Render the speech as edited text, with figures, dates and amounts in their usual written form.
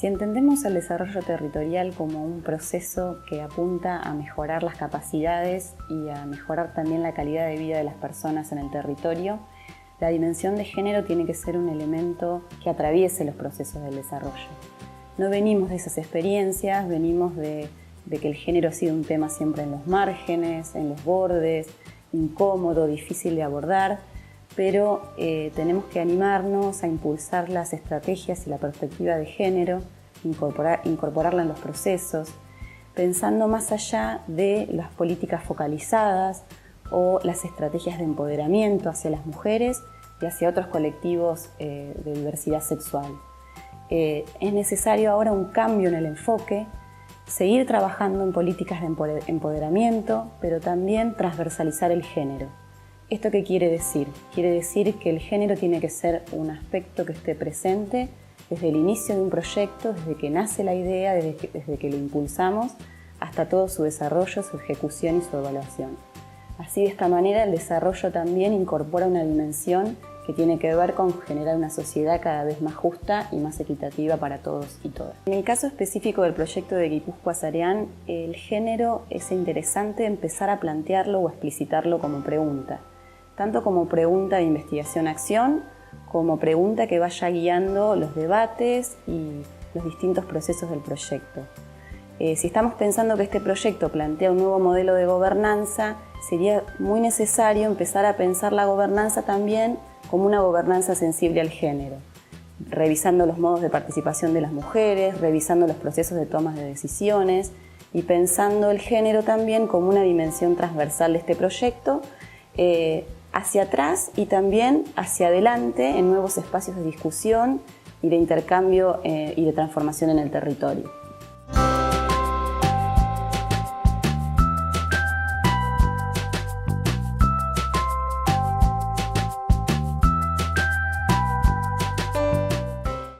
Si entendemos el desarrollo territorial como un proceso que apunta a mejorar las capacidades y a mejorar también la calidad de vida de las personas en el territorio, la dimensión de género tiene que ser un elemento que atraviese los procesos del desarrollo. No venimos de esas experiencias, venimos de que el género ha sido un tema siempre en los márgenes, en los bordes, incómodo, difícil de abordar, pero tenemos que animarnos a impulsar las estrategias y la perspectiva de género, incorporarla en los procesos, pensando más allá de las políticas focalizadas o las estrategias de empoderamiento hacia las mujeres y hacia otros colectivos de diversidad sexual. Es necesario ahora un cambio en el enfoque, seguir trabajando en políticas de empoderamiento, pero también transversalizar el género. ¿Esto qué quiere decir? Quiere decir que el género tiene que ser un aspecto que esté presente desde el inicio de un proyecto, desde que nace la idea, desde que lo impulsamos, hasta todo su desarrollo, su ejecución y su evaluación. Así, de esta manera, el desarrollo también incorpora una dimensión que tiene que ver con generar una sociedad cada vez más justa y más equitativa para todos y todas. En el caso específico del proyecto de Guipúzcoa Sarean, el género es interesante empezar a plantearlo o explicitarlo como pregunta, tanto como pregunta de investigación-acción, como pregunta que vaya guiando los debates y los distintos procesos del proyecto. Si estamos pensando que este proyecto plantea un nuevo modelo de gobernanza, sería muy necesario empezar a pensar la gobernanza también como una gobernanza sensible al género, revisando los modos de participación de las mujeres, revisando los procesos de toma de decisiones y pensando el género también como una dimensión transversal de este proyecto, hacia atrás y también hacia adelante en nuevos espacios de discusión y de intercambio y de transformación en el territorio.